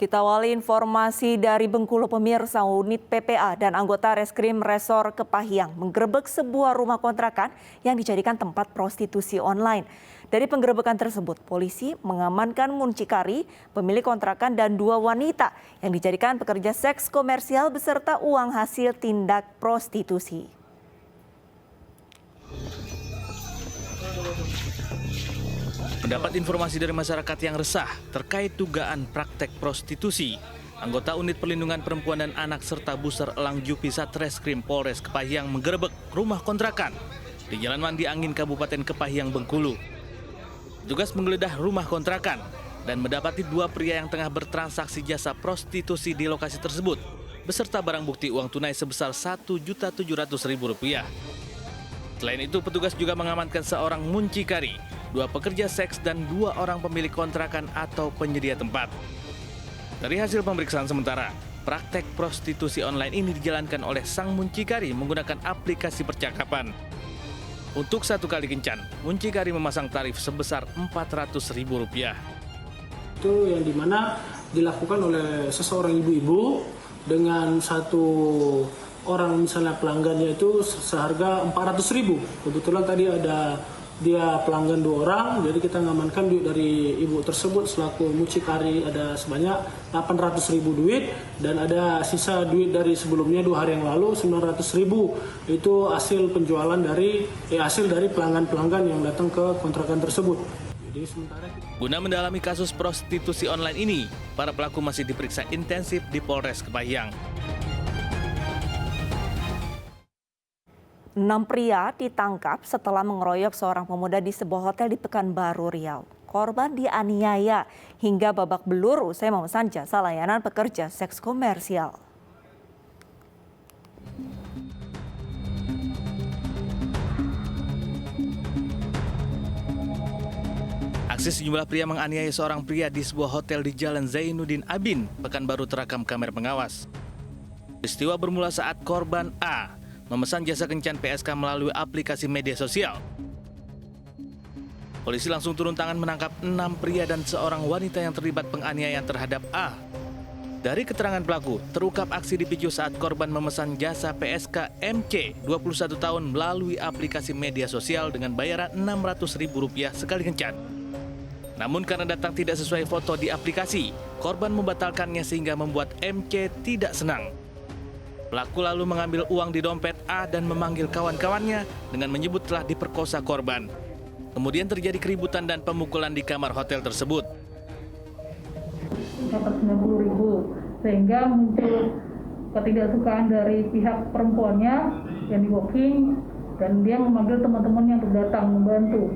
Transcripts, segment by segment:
Kita awali informasi dari Bengkulu. Pemirsa, unit PPA dan anggota Reskrim Resor Kepahyang menggerebek sebuah rumah kontrakan yang dijadikan tempat prostitusi online. Dari penggerebekan tersebut, polisi mengamankan muncikari, pemilik kontrakan dan 2 wanita yang dijadikan pekerja seks komersial beserta uang hasil tindak prostitusi. Mendapat informasi dari masyarakat yang resah terkait dugaan praktek prostitusi, anggota Unit Perlindungan Perempuan dan Anak serta Buser Elang Jupi Satreskrim Polres Kepahyang menggerebek rumah kontrakan di Jalan Mandi Angin Kabupaten Kepahyang, Bengkulu. Petugas menggeledah rumah kontrakan dan mendapati 2 pria yang tengah bertransaksi jasa prostitusi di lokasi tersebut beserta barang bukti uang tunai sebesar Rp1.700.000. Selain itu, petugas juga mengamankan seorang muncikari, 2 pekerja seks dan 2 orang pemilik kontrakan atau penyedia tempat. Dari hasil pemeriksaan sementara, praktek prostitusi online ini dijalankan oleh sang muncikari menggunakan aplikasi percakapan. Untuk 1 kali kencan, muncikari memasang tarif sebesar Rp400.000. Itu yang dimana dilakukan oleh seseorang ibu-ibu dengan 1 orang misalnya pelanggannya itu seharga Rp400.000. Kebetulan tadi ada dia pelanggan 2 orang, jadi kita mengamankan duit dari ibu tersebut selaku mucikari ada sebanyak Rp800.000 duit dan ada sisa duit dari sebelumnya 2 hari yang lalu Rp900.000. Itu hasil penjualan dari hasil dari pelanggan-pelanggan yang datang ke kontrakan tersebut. Jadi sementara guna mendalami kasus prostitusi online ini, para pelaku masih diperiksa intensif di Polres Kepahyang. 6 pria ditangkap setelah mengeroyok seorang pemuda di sebuah hotel di Pekanbaru, Riau. Korban dianiaya hingga babak belur usai memesan jasa layanan pekerja seks komersial. Aksi sejumlah pria menganiaya seorang pria di sebuah hotel di Jalan Zainuddin Abin, Pekanbaru terekam kamera pengawas. Peristiwa bermula saat korban A memesan jasa kencan PSK melalui aplikasi media sosial. Polisi langsung turun tangan menangkap 6 pria dan seorang wanita yang terlibat penganiayaan terhadap A. Dari keterangan pelaku, terungkap aksi dipicu saat korban memesan jasa PSK MC 21 tahun melalui aplikasi media sosial dengan bayaran Rp600.000 sekali kencan. Namun karena data tidak sesuai foto di aplikasi, korban membatalkannya sehingga membuat MC tidak senang. Pelaku lalu mengambil uang di dompet A dan memanggil kawan-kawannya dengan menyebut telah diperkosa korban. Kemudian terjadi keributan dan pemukulan di kamar hotel tersebut. Rp90.000, sehingga muncul ketidaksukaan dari pihak perempuannya yang di-walking dan dia memanggil teman-temannya untuk datang membantu.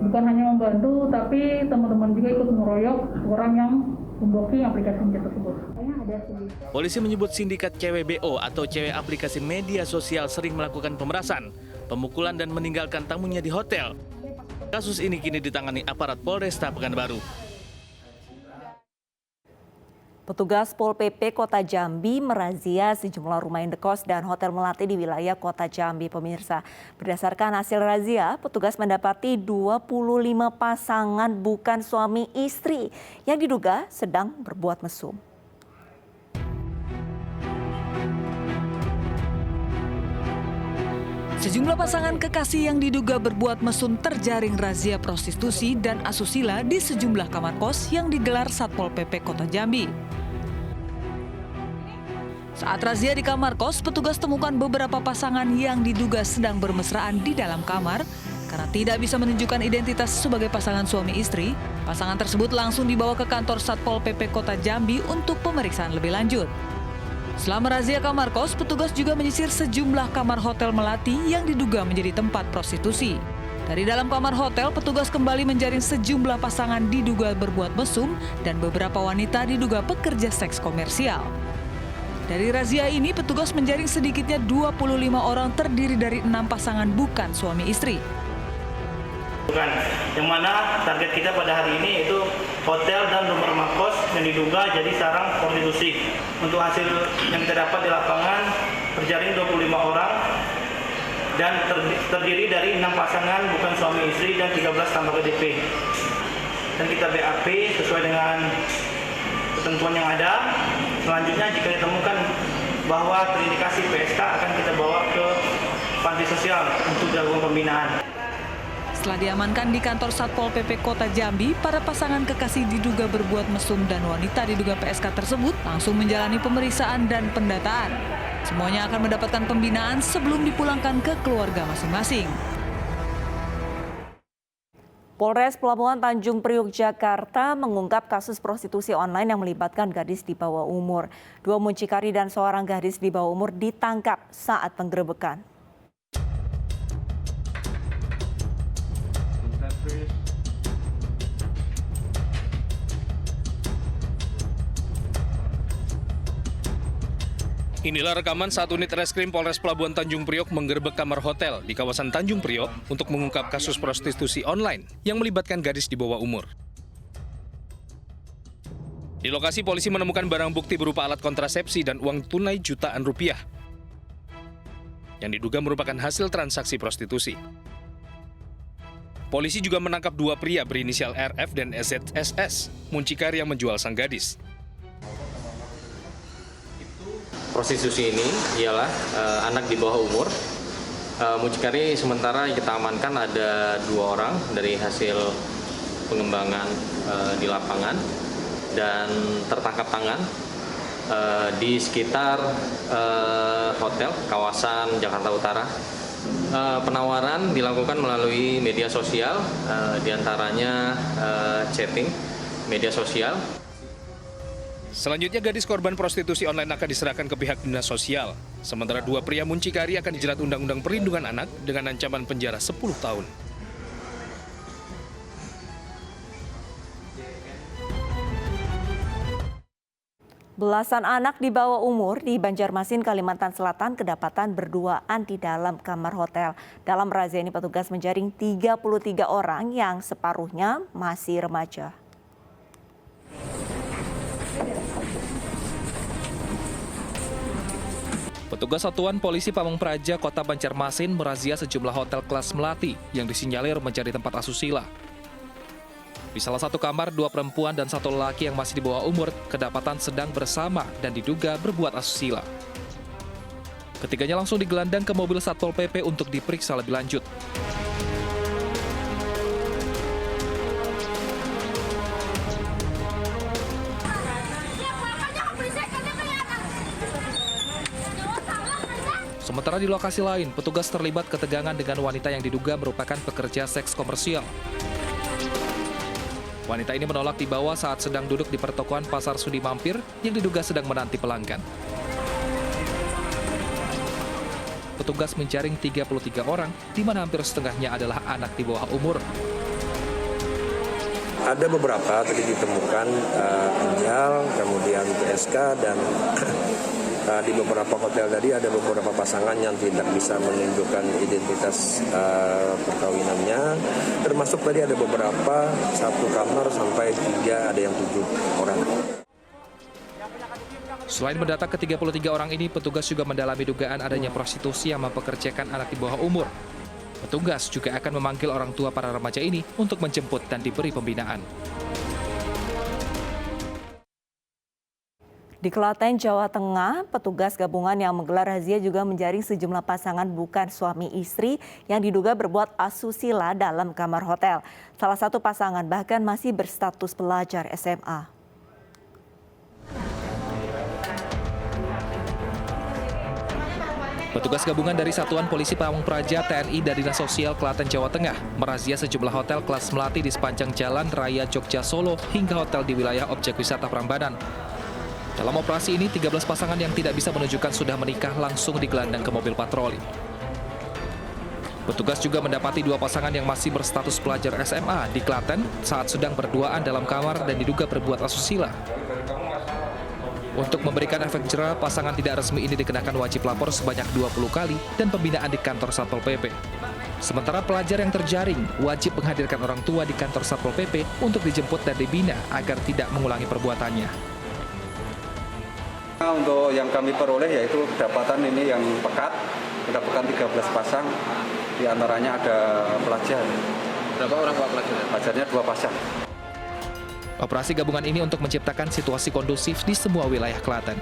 Bukan hanya membantu, tapi teman-teman juga ikut mengeroyok orang yang memblokir aplikasi tersebut. Polisi menyebut sindikat cewek BO atau cewek aplikasi media sosial sering melakukan pemerasan, pemukulan dan meninggalkan tamunya di hotel. Kasus ini kini ditangani aparat Polresta Pekanbaru. Petugas Pol PP Kota Jambi merazia sejumlah rumah indekos dan hotel melati di wilayah Kota Jambi, pemirsa. Berdasarkan hasil razia, petugas mendapati 25 pasangan bukan suami istri yang diduga sedang berbuat mesum. Sejumlah pasangan kekasih yang diduga berbuat mesum terjaring razia prostitusi dan asusila di sejumlah kamar kos yang digelar Satpol PP Kota Jambi. Saat razia di kamar kos, petugas temukan beberapa pasangan yang diduga sedang bermesraan di dalam kamar. Karena tidak bisa menunjukkan identitas sebagai pasangan suami istri, pasangan tersebut langsung dibawa ke kantor Satpol PP Kota Jambi untuk pemeriksaan lebih lanjut. Selama razia kamar kos, petugas juga menyisir sejumlah kamar hotel melati yang diduga menjadi tempat prostitusi. Dari dalam kamar hotel, petugas kembali menjaring sejumlah pasangan diduga berbuat mesum dan beberapa wanita diduga pekerja seks komersial. Dari razia ini, petugas menjaring sedikitnya 25 orang terdiri dari 6 pasangan bukan suami istri. Yang mana target kita pada hari ini itu hotel dan rumah kos yang diduga jadi sarang prostitusi. Untuk hasil yang kita dapat di lapangan terjaring 25 orang dan terdiri dari 6 pasangan bukan suami istri dan 13 tambah KDP. Dan kita BAP sesuai dengan ketentuan yang ada. Selanjutnya jika ditemukan bahwa terindikasi PSK akan kita bawa ke panti sosial untuk dilakukan pembinaan. Setelah diamankan di kantor Satpol PP Kota Jambi, para pasangan kekasih diduga berbuat mesum dan wanita diduga PSK tersebut langsung menjalani pemeriksaan dan pendataan. Semuanya akan mendapatkan pembinaan sebelum dipulangkan ke keluarga masing-masing. Polres Pelabuhan Tanjung Priok, Jakarta mengungkap kasus prostitusi online yang melibatkan gadis di bawah umur. 2 muncikari dan seorang gadis di bawah umur ditangkap saat penggerebekan. Inilah rekaman saat unit reskrim Polres Pelabuhan Tanjung Priok menggerebek kamar hotel di kawasan Tanjung Priok untuk mengungkap kasus prostitusi online yang melibatkan gadis di bawah umur. Di lokasi polisi menemukan barang bukti berupa alat kontrasepsi dan uang tunai jutaan rupiah yang diduga merupakan hasil transaksi prostitusi. Polisi juga menangkap 2 pria berinisial RF dan SZSS, muncikari yang menjual sang gadis. Prostitusi ini ialah anak di bawah umur. Mucikari sementara yang kita amankan ada 2 orang dari hasil pengembangan di lapangan dan tertangkap tangan di sekitar hotel kawasan Jakarta Utara. Penawaran dilakukan melalui media sosial, diantaranya chatting media sosial. Selanjutnya gadis korban prostitusi online akan diserahkan ke pihak dinas sosial. Sementara 2 pria muncikari akan dijerat Undang-Undang Perlindungan Anak dengan ancaman penjara 10 tahun. Belasan anak di bawah umur di Banjarmasin, Kalimantan Selatan kedapatan berduaan di dalam kamar hotel. Dalam razia ini petugas menjaring 33 orang yang separuhnya masih remaja. Petugas Satuan Polisi Pamung Praja Kota Banjarmasin merazia sejumlah hotel kelas melati yang disinyalir menjadi tempat asusila. Di salah satu kamar, 2 perempuan dan 1 lelaki yang masih di bawah umur kedapatan sedang bersama dan diduga berbuat asusila. Ketiganya langsung digelandang ke mobil Satpol PP untuk diperiksa lebih lanjut. Sementara di lokasi lain, petugas terlibat ketegangan dengan wanita yang diduga merupakan pekerja seks komersial. Wanita ini menolak dibawa saat sedang duduk di pertokoan Pasar Sudi Mampir yang diduga sedang menanti pelanggan. Petugas menjaring 33 orang, di mana hampir setengahnya adalah anak di bawah umur. Ada beberapa tadi ditemukan ginjal, kemudian PSK, dan di beberapa hotel tadi ada beberapa pasangan yang tidak bisa menunjukkan identitas perkawinannya, termasuk tadi ada beberapa 1 kamar sampai 3, ada yang 7 orang. Selain mendata ke 33 orang ini, petugas juga mendalami dugaan adanya prostitusi yang mempekerjakan anak di bawah umur. Petugas juga akan memanggil orang tua para remaja ini untuk menjemput dan diberi pembinaan. Di Klaten, Jawa Tengah, petugas gabungan yang menggelar razia juga menjaring sejumlah pasangan bukan suami istri yang diduga berbuat asusila dalam kamar hotel. Salah satu pasangan bahkan masih berstatus pelajar SMA. Petugas gabungan dari Satuan Polisi Pamung Praja, TNI, dan Dinas Sosial Klaten, Jawa Tengah merazia sejumlah hotel kelas melati di sepanjang Jalan Raya Jogja Solo hingga hotel di wilayah objek wisata Prambanan. Dalam operasi ini, 13 pasangan yang tidak bisa menunjukkan sudah menikah langsung digelandang ke mobil patroli. Petugas juga mendapati 2 pasangan yang masih berstatus pelajar SMA di Klaten saat sedang berduaan dalam kamar dan diduga berbuat asusila. Untuk memberikan efek jera, pasangan tidak resmi ini dikenakan wajib lapor sebanyak 20 kali dan pembinaan di kantor Satpol PP. Sementara pelajar yang terjaring wajib menghadirkan orang tua di kantor Satpol PP untuk dijemput dan dibina agar tidak mengulangi perbuatannya. Untuk yang kami peroleh yaitu kedapatan ini yang pekat, mendapatkan 13 pasang, diantaranya ada pelajar. Berapa orang Pak pelajar? Pelajarnya 2 pasang. Operasi gabungan ini untuk menciptakan situasi kondusif di semua wilayah Klaten.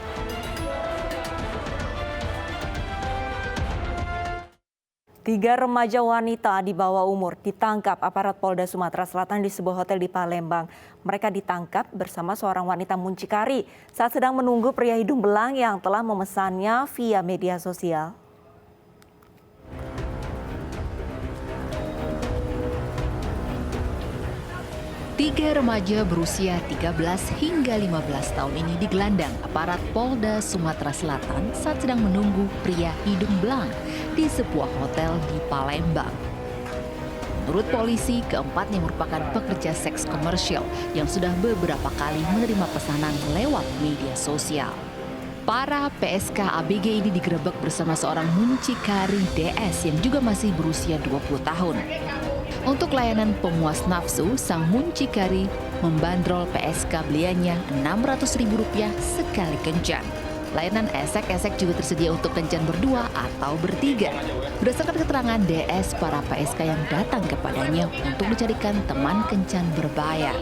Tiga remaja wanita di bawah umur ditangkap aparat Polda Sumatera Selatan di sebuah hotel di Palembang. Mereka ditangkap bersama seorang wanita muncikari saat sedang menunggu pria hidung belang yang telah memesannya via media sosial. Tiga remaja berusia 13 hingga 15 tahun ini digelandang aparat Polda Sumatera Selatan saat sedang menunggu pria hidung belang di sebuah hotel di Palembang. Menurut polisi, keempatnya merupakan pekerja seks komersial yang sudah beberapa kali menerima pesanan lewat media sosial. Para PSK ABG ini digerebek bersama seorang muncikari DS yang juga masih berusia 20 tahun. Untuk layanan pemuas nafsu, sang muncikari membandrol PSK beliannya Rp600.000 sekali kencan. Layanan esek-esek juga tersedia untuk kencan berdua atau bertiga. Berdasarkan keterangan DS, para PSK yang datang kepadanya untuk dicarikan teman kencan berbayar.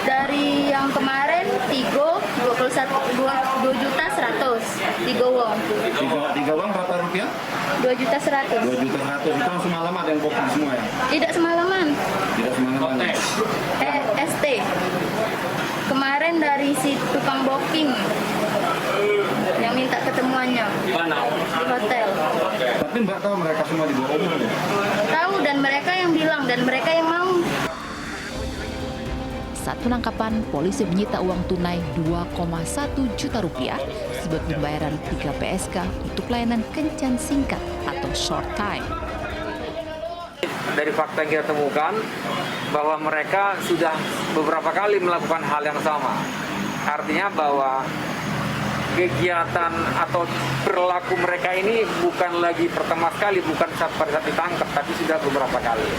Dari yang kemarin Tigo 2.100.000 Tigo Wong. Tiga uang berapa rupiah? 2.100.000. 2.100.000 itu langsung malam ada yang booking semua ya? Tidak semalaman. Tidak semalaman. ST. Kemarin dari si tukang booking yang minta ketemuannya di hotel. Tapi Mbak tahu mereka semua di bawah umur ya? Tahu, dan mereka yang bilang dan mereka yang mau. Saat penangkapan, polisi menyita uang tunai Rp2,1 juta sebagai pembayaran 3 PSK untuk layanan kencan singkat atau short time. Dari fakta yang kita temukan bahwa mereka sudah beberapa kali melakukan hal yang sama. Artinya bahwa kegiatan atau perilaku mereka ini bukan lagi pertama kali, bukan pada saat ditangkap, tapi sudah beberapa kali.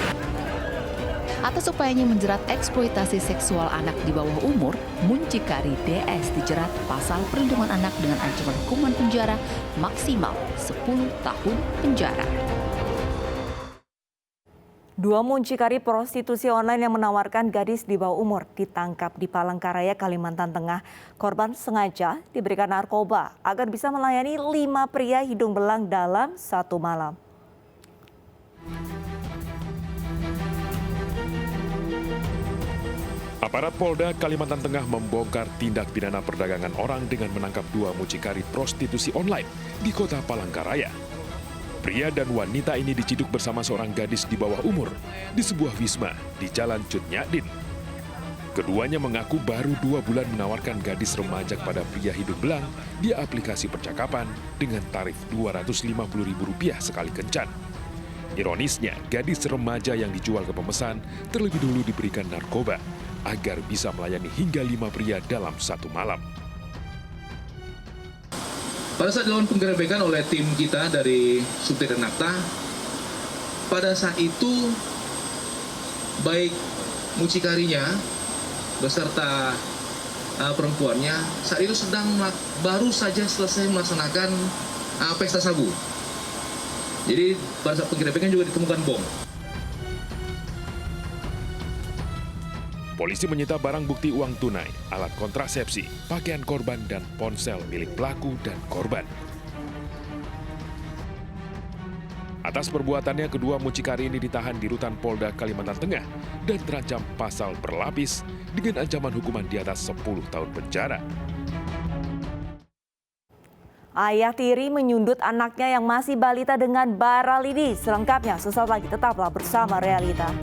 Atas upayanya menjerat eksploitasi seksual anak di bawah umur, muncikari DS dijerat pasal perlindungan anak dengan ancaman hukuman penjara maksimal 10 tahun penjara. Dua muncikari prostitusi online yang menawarkan gadis di bawah umur ditangkap di Palangkaraya, Kalimantan Tengah. Korban sengaja diberikan narkoba agar bisa melayani 5 pria hidung belang dalam satu malam. Aparat Polda Kalimantan Tengah membongkar tindak pidana perdagangan orang dengan menangkap 2 mucikari prostitusi online di kota Palangkaraya. Pria dan wanita ini diciduk bersama seorang gadis di bawah umur di sebuah wisma di Jalan Cut Nyadin. Keduanya mengaku baru 2 bulan menawarkan gadis remaja kepada pria hidung belang di aplikasi percakapan dengan tarif Rp250.000 sekali kencan. Ironisnya, gadis remaja yang dijual ke pemesan terlebih dulu diberikan narkoba agar bisa melayani hingga 5 pria dalam satu malam. Pada saat dilakukan penggerebekan oleh tim kita dari Subdit Renakta, pada saat itu baik mucikarinya beserta perempuannya saat itu baru saja selesai melaksanakan pesta sabu. Jadi pada saat penggerebekan juga ditemukan bom. Polisi menyita barang bukti uang tunai, alat kontrasepsi, pakaian korban, dan ponsel milik pelaku dan korban. Atas perbuatannya, kedua mucikari ini ditahan di Rutan Polda Kalimantan Tengah dan terancam pasal berlapis dengan ancaman hukuman di atas 10 tahun penjara. Ayah tiri menyundut anaknya yang masih balita dengan bara lidi. Selengkapnya sesaat lagi, tetaplah bersama Realita.